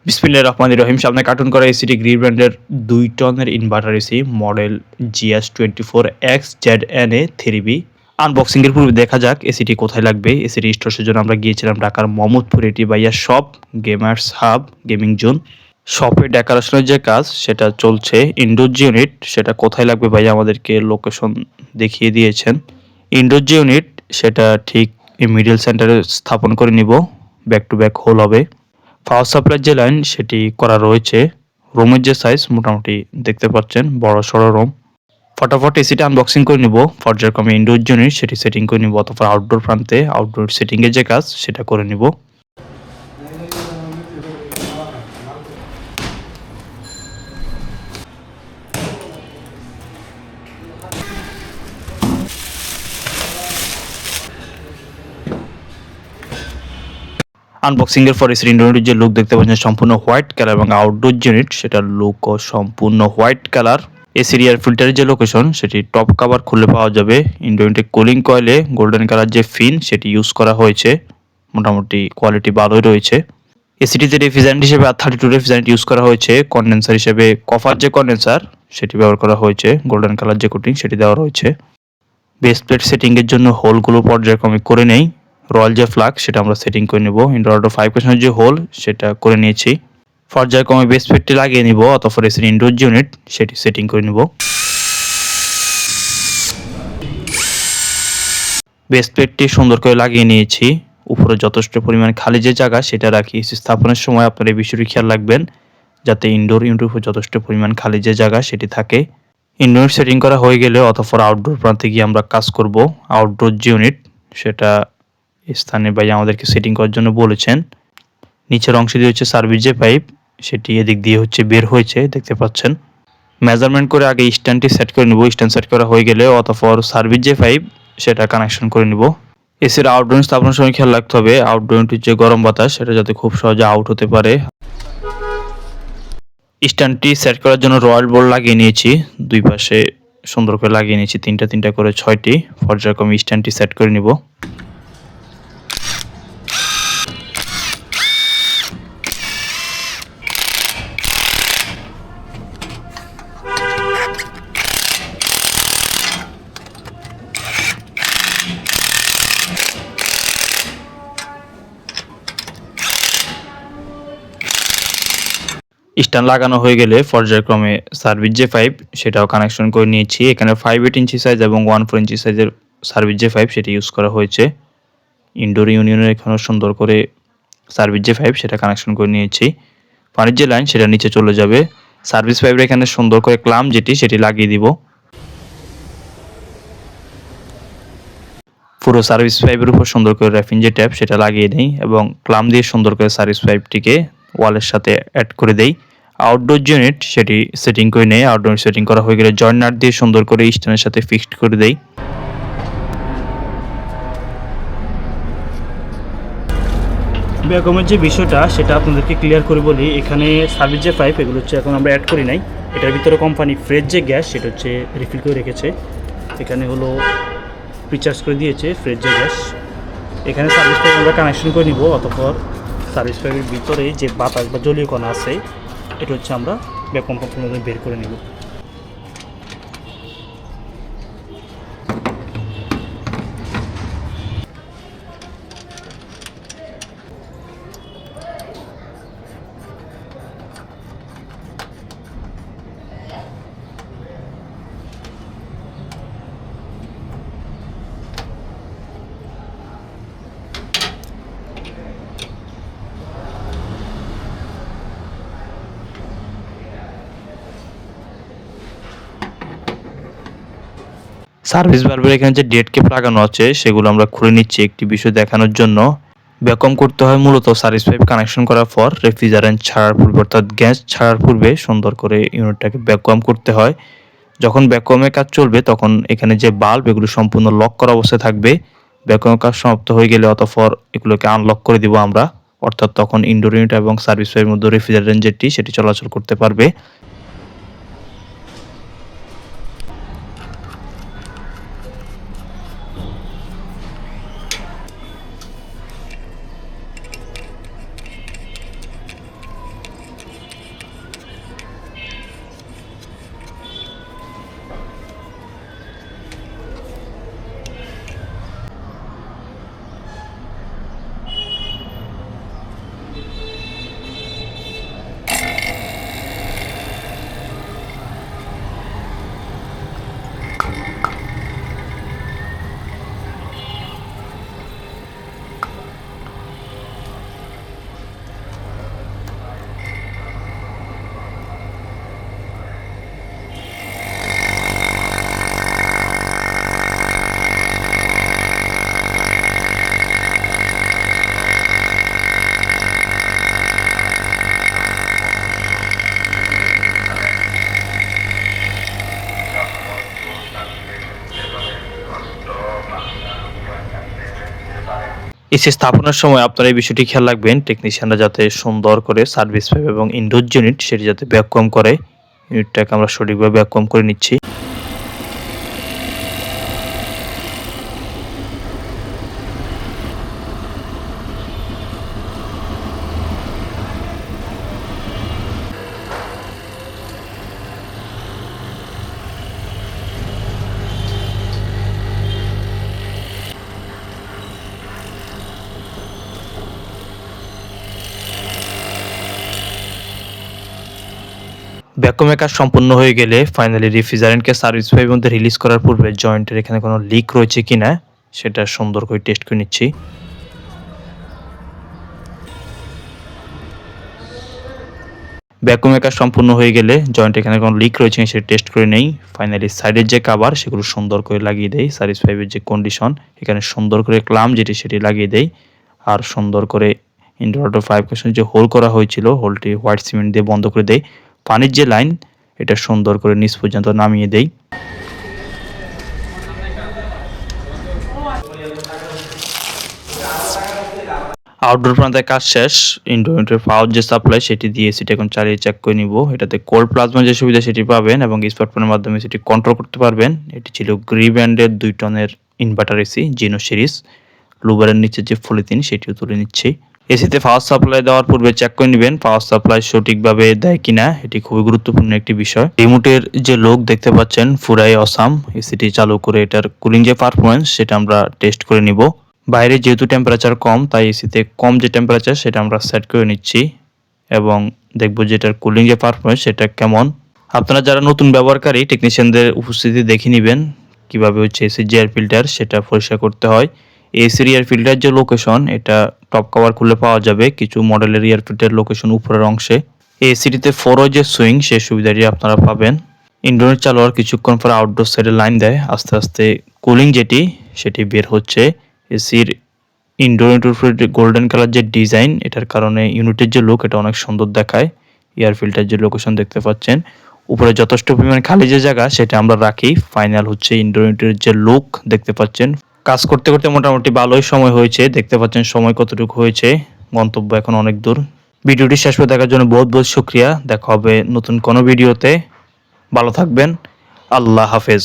বিসমিল্লাহির রহমানির রহিম। সামনে কার্টুন করা এসিটি গ্রি ব্র্যান্ডের 2 টনের inverter A C model GS24XZNA 3B। Unboxing এর পূর্বে দেখা যাক এসিটি কোথায় লাগবে। এসিটি স্টোরের জন্য আমরা গিয়েছিলাম ঢাকার মোহাম্মদপুর, এটি ভাইয়া shop gamers hub gaming zone. শপে ডেকোরেশনের যে কাজ সেটা চলছে। ইনডোর যে ইউনিট সেটা কোথায় লাগবে ভাইয়া আমাদেরকে লোকেশন দেখিয়ে দিয়েছেন। ইনডোর যে ইউনিট সেটা ঠিক মিডল সেন্টারে স্থাপন করে নিব, ব্যাক টু ব্যাক হোল হবে। পাওয়ার সাপ্লাই যে লাইন সেটি করা রয়েছে। রুমের যে সাইজ মোটামুটি দেখতে পাচ্ছেন, বড় সড়ো রুম। ফটাফট এসিটা আনবক্সিং করে নিব। পর্যায়ক্রমে ইনডোর ইউনিট সেটি সেটিং করে নিব, অথবা আউটডোর প্রান্তে আউটডোর সেটিংয়ের যে কাজ সেটা করে নিব। আনবক্সিং এর পর এসির ইন্ডোরের যে লুক দেখতে পাচ্ছেন সম্পূর্ণ হোয়াইট কালার, এবং আউটডোর ইউনিট সেটার লুকও সম্পূর্ণ হোয়াইট কালার। এসির এয়ার ফিল্টারের যে লোকেশন সেটি টপ কভার খুলে পাওয়া যাবে। ইন্ডোর ইউনিটে কুলিং কয়েলে গোল্ডেন কালার যে ফিন সেটি ইউজ করা হয়েছে, মোটামুটি কোয়ালিটি ভালোই রয়েছে। এসিটিতে রেফ্রিজারেন্ট হিসেবে R32 রেফ্রিজারেন্ট ইউজ করা হয়েছে। কন্ডেন্সার হিসেবে কপার যে কন্ডেন্সার সেটি ব্যবহার করা হয়েছে। গোল্ডেন কালার যে কোটিং সেটি দেওয়া রয়েছে। বেস প্লেট সেটিংয়ের জন্য হোলগুলো পর্যায়ক্রমে করে নেই। রয়্যাল যে ফ্লাগ সেটা আমরা সেটিং করে নেব। ইনডোর 5% যে হোল সেটা করে নিয়েছি। পর্যায়ক্রমে বেস প্লেটটি লাগিয়ে নিব, অতঃপর এসির ইনডোর ইউনিট সেটি সেটিং করে নিব। বেস প্লেটটি সুন্দর করে লাগিয়ে নিয়েছি। উপরে যথেষ্ট পরিমাণ খালি যে জায়গা সেটা রাখি। এসি স্থাপনের সময় আপনারা এই বিষয়টি খেয়াল রাখবেন যাতে ইনডোর ইউনিটের উপর যথেষ্ট পরিমাণ খালি যে জায়গা সেটি থাকে। ইনডোর সেটিং করা হয়ে গেলে অতঃপর আউটডোর প্রান্তে গিয়ে আমরা কাজ করব। আউটডোর যে ইউনিট সেটা স্থানে ভাই আমাদেরকে সেটিং করার জন্য বলেছেন। নিচের অংশে দিয়ে হচ্ছে সার্ভিস যে পাইপ সেটি এদিক দিয়ে হচ্ছে বের হয়েছে, দেখতে পাচ্ছেন। মেজারমেন্ট করে আগে স্ট্যান্ডটি সেট করে নেব। স্ট্যান্ড সেট করা হয়ে গেলে অতঃপর সার্ভিস যে পাইপ সেটা কানেকশন করে নেব। এসির আউটডোর স্থাপনের সময় খেয়াল রাখতে হবে আউটডোর ইউনিটের যে গরম বাতাস সেটা যাতে খুব সহজে আউট হতে পারে। স্ট্যান্ডটি সেট করার জন্য রয়্যাল বোর্ড লাগিয়ে নিয়েছি। দুই পাশে সুন্দর করে লাগিয়ে নিয়েছি, তিনটা করে 6টি। পর্যায়ক্রমে স্ট্যান্ডটি সেট করে নিব। স্ট্যান্ড লাগানো হয়ে গেলে পর্যায়ক্রমে সার্ভিস যে পাইপ সেটাও কানেকশন করে নিয়েছি। এখানে 5.8 ইঞ্চি সাইজ এবং 1.4 ইঞ্চি সাইজের সার্ভিস যে পাইপ সেটি ইউজ করা হয়েছে। ইনডোর ইউনিয়নের এখানেও সুন্দর করে সার্ভিস যে পাইপ সেটা কানেকশন করে নিয়েছি। পানির যে লাইন সেটা নিচে চলে যাবে। সার্ভিস পাইপের এখানে সুন্দর করে ক্লাম যেটি সেটি লাগিয়ে দিব। পুরো সার্ভিস পাইপের উপর সুন্দর করে র্যাপিং যে ট্যাপ সেটা লাগিয়ে নেই, এবং ক্লাম দিয়ে সুন্দর করে সার্ভিস পাইপটিকে ওয়ালের সাথে অ্যাড করে দেই। আউটডোর ইউনিট সেটি সেটিং করে নেই। আউটডোর সেটিং করা হয়ে গেলে জয়েন্ট নাট দিয়ে সুন্দর করে স্ট্যান্ডের সাথে ফিক্সড করে দেই। ব্যাকমের যে বিষয়টা সেটা আপনাদেরকে ক্লিয়ার করে বলি। এখানে সার্ভিস যে পাইপ এগুলো হচ্ছে এখন আমরা অ্যাড করি নাই। এটার ভিতরে কোম্পানি ফ্রেশ যে গ্যাস সেটা হচ্ছে রিফিল করে রেখেছে। এখানে হলো রিচার্জ করে দিয়েছে ফ্রেশ যে গ্যাস। এখানে সার্ভিস পাইপ আমরা কানেকশন করে নিব, অতঃপর সার্ভিস পাইপের ভিতরে যে বাতাস বা জলীয় কণা আছে এটা হচ্ছে আমরা ব্যাকম কোম্পানির মধ্যে বের করে নিব। সার্ভিস ভালভের এখানে যে ডেড ক্যাপ লাগানো আছে সেগুলো আমরা খুলে নিচ্ছি একটি বিষয় দেখানোর জন্য। ভ্যাকুয়াম করতে হয় মূলত সার্ভিস পাইপ কানেকশন করার পর রেফ্রিজারেন্ট ছাড়ার পূর্বে, অর্থাৎ গ্যাস ছাড়ার পূর্বে সুন্দর করে ইউনিটটাকে ভ্যাকুয়াম করতে হয়। যখন ভ্যাকুয়ামের কাজ চলবে তখন এখানে যে বাল্ব এগুলো সম্পূর্ণ লক করা অবস্থায় থাকবে। ভ্যাকুয়ামের কাজ সমাপ্ত হয়ে গেলে অতঃপর এগুলোকে আনলক করে দিব আমরা, অর্থাৎ তখন ইনডোর ইউনিট এবং সার্ভিস পাইপের মধ্যে রেফ্রিজারেন্ট যেটি সেটি চলাচল করতে পারবে। এসি স্থাপনের সময় আপনারা এই বিষয়টি খেয়াল রাখবেন, টেকনিশিয়ানরা যাতে সুন্দর করে সার্ভিস পাইপ এবং ইনডোর ইউনিট সেটি যাতে ভ্যাকুয়াম করে। ইউনিটটাকে আমরা সঠিকভাবে ভ্যাকুয়াম করে নিচ্ছি। ভ্যাকুয়ামের কাজ সম্পূর্ণ হয়ে গেলে ফাইনালি রেফ্রিজারেন্টকে সার্ভিস পাইপের মধ্যে রিলিজ করার পূর্বে জয়েন্টের এখানে কোনো লিক রয়েছে কিনা সেটা সুন্দর করে টেস্ট করে নিচ্ছি। ভ্যাকুয়ামের কাজ সম্পূর্ণ হয়ে গেলে জয়েন্ট এখানে কোনো লিক রয়েছে কিনা সেটা টেস্ট করে নেই। ফাইনালি সাইডের যে কভার সেগুলো সুন্দর করে লাগিয়ে দেই। সার্ভিস পাইপের যে কন্ডিশন এখানে সুন্দর করে ক্লাম যেটি সেটি লাগিয়ে দেই। আর সুন্দর করে ইনভার্টার 5 কানেকশন যে হোল করা হয়েছিল হোলটি হোয়াইট সিমেন্ট দিয়ে বন্ধ করে দেই। পানির যে লাইন এটা সুন্দর করে নিচ পর্যন্ত নামিয়ে দেই। আউটডোর প্রান্তের কাজ শেষ। ইনডোর ইউনিটের পাওয়ার যে সাপ্লাই সেটি দিয়ে সেটি এখন চালিয়ে চেক করে নিব। এটাতে কোল্ড প্লাজমা যে সুবিধা সেটি পাবেন এবং স্মার্টফোনের মাধ্যমে সেটি কন্ট্রোল করতে পারবেন। এটি ছিল গ্রি ব্র্যান্ডের 2 টনের ইনভার্টার এসি জিনো সিরিজ। লুবারের নিচে যে পলিথিন সেটিও তুলে নিচ্ছি। এসিতে পাওয়ার সাপ্লাই দেওয়ার পূর্বে চেক করে নেবেন পাওয়ার সাপ্লাই সঠিকভাবে দেয় কিনা, এটি খুবই গুরুত্বপূর্ণ একটি বিষয়। রিমোটের যে লোক দেখতে পাচ্ছেন পুরাই অসাম। এসিটি চালু করে এটার কুলিং যে পারফরমেন্স সেটা আমরা টেস্ট করে নিব। বাইরে যেহেতু টেম্পারেচার কম তাই এসিতে কম যে টেম্পারেচার সেটা আমরা সেট করে নিচ্ছি এবং দেখব যে এটার কুলিং যে পারফরমেন্স সেটা কেমন। আপনারা যারা নতুন ব্যবহারকারী টেকনিশিয়ানদের উপস্থিতি দেখে নেবেন কিভাবে হচ্ছে এসির যে এয়ার ফিল্টার সেটা পরিষ্কার করতে হয়। এসির এয়ার ফিল্টার যে লোকেশন এটা টপ কভার খুলে পাওয়া যাবে। কিছু মডেলের এয়ার ফিল্টার লোকেশন উপরের অংশে। এসিটিতে 4 যে সুইং সেই সুবিধাটি আপনারা পাবেন। ইনডোর চালু হওয়ার কিছুক্ষণ পর আউটডোর সাইডে লাইন দেয়, আস্তে আস্তে কুলিং যেটি সেটি বের হচ্ছে। এসির ইনডোর ইউনিটের গোল্ডেন কালার যে ডিজাইন এটার কারণে ইউনিটের যে লুক এটা অনেক সুন্দর দেখায়। এয়ার ফিল্টার যে লোকেশন দেখতে পাচ্ছেন উপরে যথেষ্ট পরিমাণ খালি যে জায়গা সেটা আমরা রাখি। ফাইনাল হচ্ছে ইনডোর ইউনিটের যে লুক দেখতে পাচ্ছেন। কাজ করতে করতে মোটামুটি ভালোই সময় হয়েছে, দেখতে পাচ্ছেন সময় কতটুকু হয়েছে। গন্তব্য এখন অনেক দূর। ভিডিওটি শেষ পর্যন্ত দেখার জন্য বহুত বহুত শুকরিয়া। দেখা হবে নতুন কোনো ভিডিওতে। ভালো থাকবেন। আল্লাহ হাফেজ।